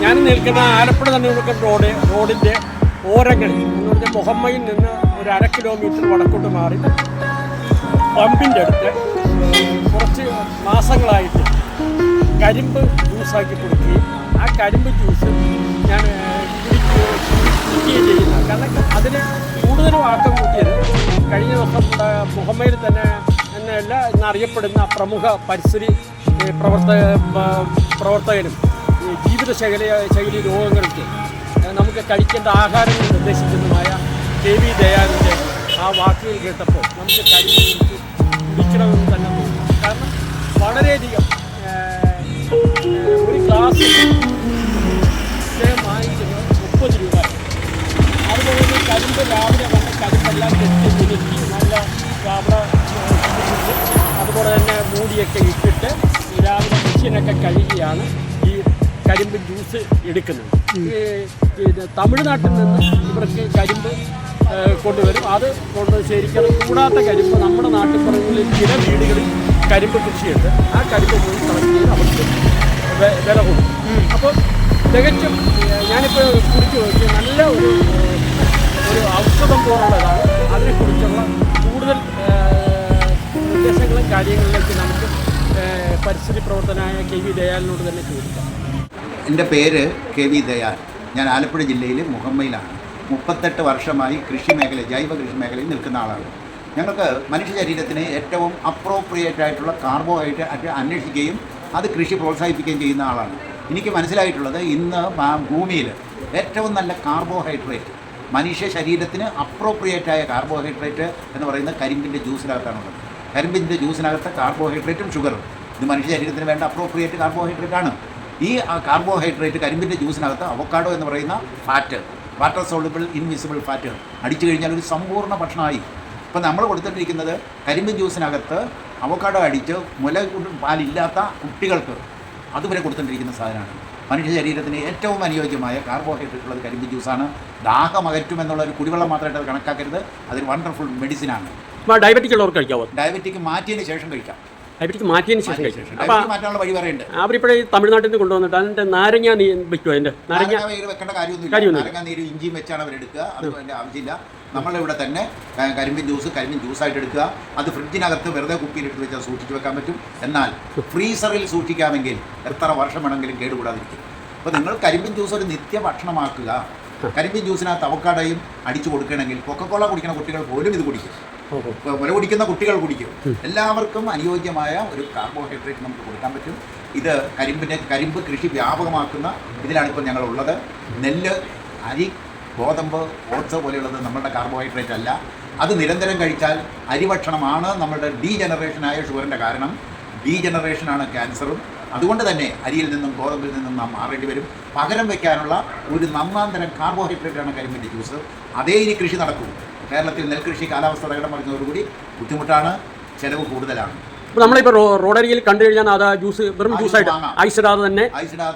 ഞാൻ നിൽക്കുന്ന ആലപ്പുഴ തണ്ണീർമുക്കം റോഡിൻ്റെ ഓരങ്ങളിൽ എന്ന് പറഞ്ഞാൽ മുഹമ്മയിൽ നിന്ന് ഒരു 1/2 കിലോമീറ്റർ വടക്കോട്ട് മാറി പമ്പിൻ്റെ അടുത്ത് കുറച്ച് മാസങ്ങളായിട്ട് കരിമ്പ് ജ്യൂസാക്കി കൊടുക്കുകയും ആ കരിമ്പ് ജ്യൂസ് ഞാൻ കുടിക്കുകയും ചെയ്യുന്ന കാരണം അതിന് കൂടുതലും ആക്കം കൂട്ടിയത് കഴിഞ്ഞ ദിവസം മുഹമ്മയിൽ തന്നെ എന്നല്ല എന്നറിയപ്പെടുന്ന പ്രമുഖ പരിസ്ഥിതി പ്രവർത്തകനും ജീവിതശൈലി രോഗങ്ങൾക്ക് നമുക്ക് കഴിക്കേണ്ട ആഹാരങ്ങൾ നിർദ്ദേശിക്കുന്നതുമായ KV ദയാനൻ്റെ ആ വാക്കുകൾ കേട്ടപ്പോൾ നമുക്ക് കരിമ്പ് കുടിക്കണമെന്ന് തന്നെ തോന്നി. കാരണം വളരെയധികം ഒരു ഗ്ലാസ് വാങ്ങിക്കുന്നത് 30 രൂപ. അതുപോലെ തന്നെ കരിമ്പ് രാവിലെ വന്ന് കരിമ്പെല്ലാം കെട്ടി കുലുക്കി നല്ല അവിടെ അതുപോലെ തന്നെ മൂടിയൊക്കെ ഇട്ടിട്ട് രാവിലെ മെഷീനൊക്കെ കഴുകിയാണ് ഈ കരിമ്പ് ജ്യൂസ് എടുക്കുന്നത്. തമിഴ്നാട്ടിൽ നിന്ന് ഇവർക്ക് കരിമ്പ് കൊണ്ടുവരും. അത് ശരിക്കും കൂടാത്ത കരിമ്പ് നമ്മുടെ നാട്ടിൻപുറങ്ങളിൽ ചില വീടുകളിൽ കരിമ്പ് കൃഷിയുണ്ട്. ആ കരിമ്പ് പോയി കളക്ട് ചെയ്ത് അവർക്ക് വില കൊടുക്കും. അപ്പോൾ തികച്ചും ഞാനിപ്പോൾ കുടിച്ച് നോക്കി നല്ല ഒരു ഔഷധം പോലുള്ളതാണ്. അതിനെക്കുറിച്ചുള്ള കൂടുതൽ നിർദ്ദേശങ്ങളും കാര്യങ്ങളിലേക്ക് നമുക്ക് പരിസ്ഥിതി പ്രവർത്തനായ KV ദയാലിനോട് തന്നെ ചോദിക്കാം. എൻ്റെ പേര് KV ദയാൽ. ഞാൻ ആലപ്പുഴ ജില്ലയിൽ മുഹമ്മയിലാണ്. 38 വർഷമായി ജൈവ കൃഷി മേഖലയിൽ നിൽക്കുന്ന ആളാണ്. ഞങ്ങൾക്ക് മനുഷ്യ ശരീരത്തിന് ഏറ്റവും അപ്രോപ്രിയേറ്റ് ആയിട്ടുള്ള കാർബോഹൈഡ്രേറ്റ് അന്വേഷിക്കുകയും അത് കൃഷി പ്രോത്സാഹിപ്പിക്കുകയും ചെയ്യുന്ന ആളാണ്. എനിക്ക് മനസ്സിലായിട്ടുള്ളത് ഇന്ന് ഭൂമിയിൽ ഏറ്റവും നല്ല കാർബോഹൈഡ്രേറ്റ് മനുഷ്യ ശരീരത്തിന് അപ്രോപ്രിയേറ്റായ കാർബോഹൈഡ്രേറ്റ് എന്ന് പറയുന്നത് കരിമ്പിൻ്റെ ജ്യൂസിനകത്താണുള്ളത്. കരിമ്പിൻ്റെ ജ്യൂസിനകത്ത് കാർബോഹൈഡ്രേറ്റും ഷുഗറും ഇത് മനുഷ്യ ശരീരത്തിന് വേണ്ട അപ്രോപ്രിയേറ്റ് കാർബോഹൈഡ്രേറ്റ് ആണ്. ഈ കാർബോഹൈഡ്രേറ്റ് കരിമ്പിൻ്റെ ജ്യൂസിനകത്ത് അവക്കാഡോ എന്ന് പറയുന്ന fat, water soluble invisible fat അടിച്ചു കഴിഞ്ഞാൽ ഒരു സമ്പൂർണ്ണ ഭക്ഷണമായി. ഇപ്പം നമ്മൾ കൊടുത്തിട്ടിരിക്കുന്നത് കരിമ്പിൻ ജ്യൂസിനകത്ത് അവക്കാഡോ അടിച്ച് പാലില്ലാത്ത കുട്ടികൾക്ക് അതുവരെ കൊടുത്തിട്ടിരിക്കുന്ന സാധനമാണ്. മനുഷ്യ ശരീരത്തിന് ഏറ്റവും അനുയോജ്യമായ കാർബോഹൈഡ്രേറ്റ് ഉള്ളത് കരിമ്പിൻ ജ്യൂസാണ്. ദാഹമകറ്റും എന്നുള്ള ഒരു കുടിവെള്ളം മാത്രമായിട്ട് അത് കണക്കാക്കരുത്. അതൊരു വണ്ടർഫുൾ മെഡിസിനാണ്. ഡയബറ്റിക് ഉള്ളവർക്ക് കഴിക്കാവോ? ഡയബറ്റിക് മാറ്റിയതിന് ശേഷം കഴിക്കാം. ഡയബറ്റിക് മാറ്റിയതിന് ശേഷം മാറ്റാനുള്ള വഴി പറയുന്നുണ്ട്. അവരിപ്പോഴേ തമിഴ്നാട്ടിൽ നിന്ന് കൊണ്ടുവന്നിട്ട് അതിൻ്റെ നാരങ്ങ വെക്കുമോ? അതിൻ്റെ നാരങ്ങ വെക്കേണ്ട കാര്യമൊന്നുമില്ല. നാരങ്ങ നീര് ഇഞ്ചിയും വെച്ചാണ് അവരെടുക്കുക. അത് അതിൻ്റെ ആവശ്യമില്ല. നമ്മളിവിടെ തന്നെ കരിമ്പിൻ ജ്യൂസായിട്ട് എടുക്കുക. അത് ഫ്രിഡ്ജിനകത്ത് വെറുതെ കുപ്പിയിലിട്ട് വെച്ചാൽ സൂക്ഷിച്ച് വെക്കാൻ പറ്റും. എന്നാൽ ഫ്രീസറിൽ സൂക്ഷിക്കാമെങ്കിൽ എത്ര വർഷം വേണമെങ്കിലും കേടുകൂടാതിരിക്കും. അപ്പോൾ നിങ്ങൾ കരിമ്പിൻ ജ്യൂസ് ഒരു നിത്യ ഭക്ഷണമാക്കുക. കരിമ്പിൻ ജ്യൂസിനകത്ത് അവക്കാഡോയും അടിച്ചു കൊടുക്കണമെങ്കിൽ കൊക്കക്കോള കുടിക്കുന്ന കുട്ടികൾ പോലും ഇത് കുടിക്കും. മുല കുടിക്കുന്ന കുട്ടികൾ കുടിക്കും. എല്ലാവർക്കും അനുയോജ്യമായ ഒരു കാർബോഹൈഡ്രേറ്റ് നമുക്ക് കൊടുക്കാൻ പറ്റും. ഇത് കരിമ്പ് കൃഷി വ്യാപകമാക്കുന്ന ഇതിലാണ് ഇപ്പോൾ ഞങ്ങളുള്ളത്. നെല്ല്, അരി, ഗോതമ്പ്, ഓട്സ് പോലെയുള്ളത് നമ്മളുടെ കാർബോഹൈഡ്രേറ്റ് അല്ല. അത് നിരന്തരം കഴിച്ചാൽ അരിഭക്ഷണമാണ് നമ്മളുടെ ഡീജനറേഷനായ ഷുഗറിൻ്റെ കാരണം. ഡീജനറേഷനാണ് ക്യാൻസറും. അതുകൊണ്ട് തന്നെ അരിയിൽ നിന്നും ഗോതമ്പിൽ നിന്നും നാം മാറേണ്ടി വരും. പകരം വയ്ക്കാനുള്ള ഒരു നന്നാന്തരം കാർബോഹൈഡ്രേറ്റാണ് കരിമ്പിൻ്റെ ജ്യൂസ്. അതേ ഇനി കൃഷി നടക്കും. കേരളത്തിൽ നെൽകൃഷി കാലാവസ്ഥ തകടം മറിഞ്ഞതോടുകൂടി ബുദ്ധിമുട്ടാണ്, ചിലവ് കൂടുതലാണ്. അപ്പോൾ നമ്മളിപ്പോൾ റോഡരികിൽ കണ്ടു കഴിഞ്ഞാൽ അത് ജ്യൂസ് വെറും ജ്യൂസായിട്ട് ഐസിടാതെ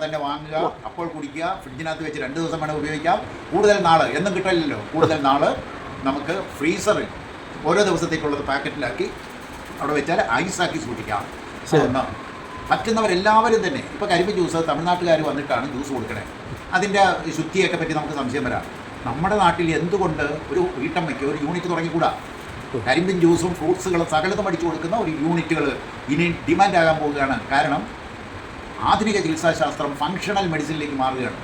തന്നെ വാങ്ങുക, അപ്പോൾ കുടിക്കുക. ഫ്രിഡ്ജിനകത്ത് വെച്ച് 2 ദിവസം വേണം ഉപയോഗിക്കാം. കൂടുതൽ നാൾ എന്നും കിട്ടില്ലല്ലോ. കൂടുതൽ നാൾ നമുക്ക് ഫ്രീസറിൽ ഓരോ ദിവസത്തേക്കുള്ളത് പാക്കറ്റിലാക്കി അവിടെ വെച്ചാൽ ഐസാക്കി സൂക്ഷിക്കാം. പറ്റുന്നവരെല്ലാവരും തന്നെ ഇപ്പോൾ കരിമ്പ് ജ്യൂസ് തമിഴ്നാട്ടുകാർ വന്നിട്ടാണ് ജ്യൂസ് കൊടുക്കണേ. അതിൻ്റെ ശുദ്ധിയൊക്കെ പറ്റി നമുക്ക് സംശയം വരാം. നമ്മുടെ നാട്ടിൽ എന്തുകൊണ്ട് ഒരു വീട്ടമ്മയ്ക്ക് ഒരു യൂണിറ്റ് തുടങ്ങിക്കൂടാ? കരിമ്പിൻ ജ്യൂസും ഫ്രൂട്ട്സുകളും സകലതും അടിച്ചു കൊടുക്കുന്ന ഒരു യൂണിറ്റുകൾ ഇനി ഡിമാൻഡാകാൻ പോവുകയാണ്. കാരണം ആധുനിക ചികിത്സാശാസ്ത്രം ഫങ്ഷണൽ മെഡിസിനിലേക്ക് മാറുകയാണ്.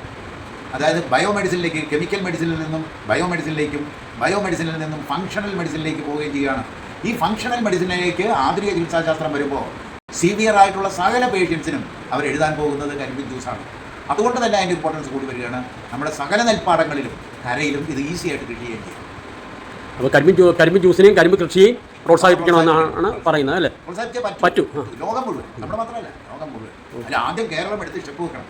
അതായത് ബയോമെഡിസിനിലേക്ക്, കെമിക്കൽ മെഡിസിനിൽ നിന്നും ബയോമെഡിസിനിലേക്കും, ബയോമെഡിസിനിൽ നിന്നും ഫങ്ഷണൽ മെഡിസിനിലേക്ക് പോവുകയും ചെയ്യുകയാണ്. ഈ ഫങ്ഷണൽ മെഡിസിനിലേക്ക് ആധുനിക ചികിത്സാശാസ്ത്രം വരുമ്പോൾ സിവിയർ ആയിട്ടുള്ള സകല പേഷ്യൻസിനും അവരെഴുതാൻ പോകുന്നത് കരിമ്പിൻ ജ്യൂസാണ്. അതുകൊണ്ട് തന്നെ അതിൻ്റെ ഇമ്പോർട്ടൻസ് കൂടി വരികയാണ്. നമ്മുടെ സകല നെൽപ്പാടങ്ങളിലും കരയിലും ഇത് ഈസി ആയിട്ട് കൃഷി ചെയ്യാൻ ചെയ്യും. അപ്പോൾ കരിമ്പ് ജ്യൂസിനെയും കരിമ്പ് കൃഷിയെയും പ്രോത്സാഹിപ്പിക്കണമെന്നാണ് പറയുന്നത് അല്ലേ? പ്രോത്സാഹിപ്പിച്ചേ പറ്റൂ. ലോകം മുഴുവൻ, നമ്മുടെ മാത്രമല്ല, ലോകം മുഴുവൻ. അല്ല, ആദ്യം കേരളം എടുത്ത് സ്റ്റെപ്പ് വെക്കണം.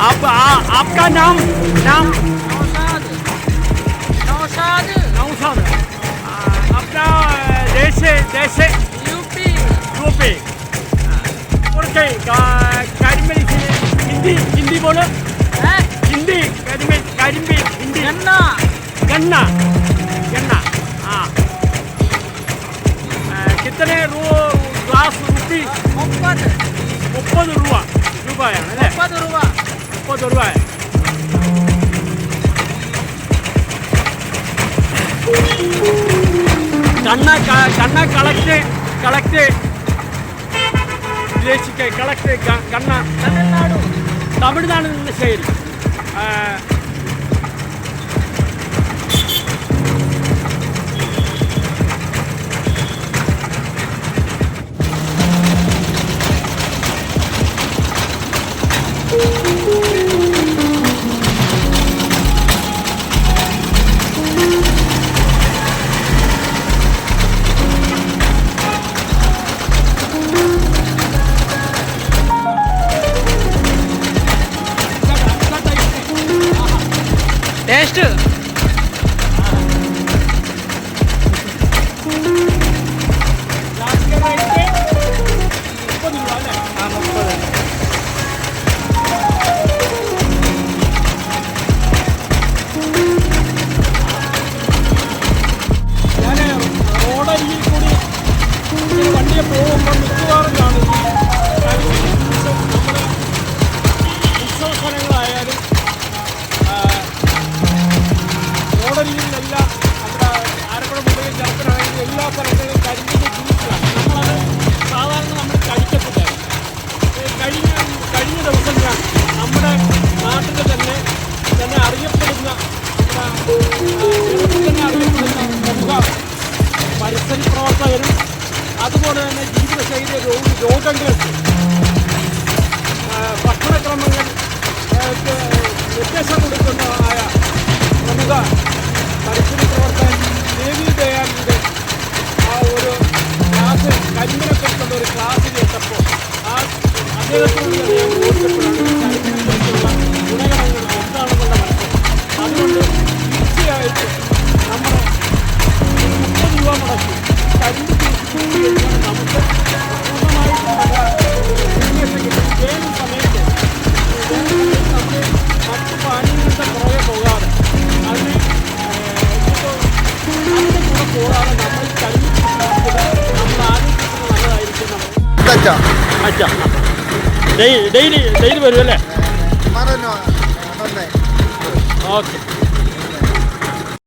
आपका नाम नौशाद अपना देश यूपी हिंदी बोलो. हिंदी കരിമ്പ് हिंदी गन्ना हाँ. कितने ग्लास रुपी? 30 രൂപ. ചൊറുവായ കണ്ണ കളക്ട് വിദേശിക്ക് കളക്ട് കണ്ണ തമിഴ്നാട് നിന്ന് ശരി ടേസ്റ്റ് വണ്ടിയെ പോകുമ്പോൾ മിക്കവാറും കാണും നമ്മുടെ ഉത്സവ സ്ഥലങ്ങളായാലും റോഡരികിലെല്ലാം നമ്മുടെ ആലപ്പുഴ മുതൽ ചെറുപ്പനാണെങ്കിൽ എല്ലാ സ്ഥലങ്ങളിലും കരിമ്പിൻ്റെ ജ്യൂസാണ് നമ്മളത് സാധാരണ നമ്മൾ കഴിക്കത്തില്ലായിരുന്നു കഴിഞ്ഞ ദിവസം ഞാൻ നമ്മുടെ നാട്ടിൽ തന്നെ അറിയപ്പെടുന്ന കേരളത്തിൽ തന്നെ അറിയപ്പെടുന്ന പ്രമുഖ പരിസ്ഥിതി പ്രവർത്തകരും അതുപോലെ തന്നെ ജീവിതശൈലി രോഗങ്ങൾക്ക് ഭക്ഷണക്രമങ്ങൾ നിർദ്ദേശം കൊടുക്കുന്നതായ പ്രമുഖ പരിസ്ഥിതി പ്രവർത്തകൻ ദേവി ദയാലിൻ്റെ ആ ഒരു ക്ലാസ് കരിമ്പിനെക്കുറിച്ചുള്ള ഒരു ക്ലാസ്സിൽ എത്തപ്പോൾ അദ്ദേഹത്തോട് ഞാൻ ബോധ്യപ്പെടാണ് കരിമ്പിനെക്കുറിച്ചുള്ള ഗുണഗണങ്ങൾ എന്താണെന്നുള്ള മനസ്സിലാക്കി അതുകൊണ്ട് തീർച്ചയായിട്ടും നമ്മൾ 30 രൂപ മുടക്കി കരിമ്പ് കഴിഞ്ഞാൽ നമുക്ക് പൂർണ്ണമായിട്ടും നല്ല കിട്ടും വേനൽ സമയത്ത് നമുക്ക് മറ്റ് പാനീയങ്ങളുടെ പുറകെ പോകാതെ അതിന് അതിൻ്റെ കൂടെ പോകാതെ നമ്മൾ കരിമ്പ് നമ്മൾ ആരോഗ്യത്തിന് നല്ലതായിരിക്കും ഡെയിലി വരും അല്ലേ ഓക്കെ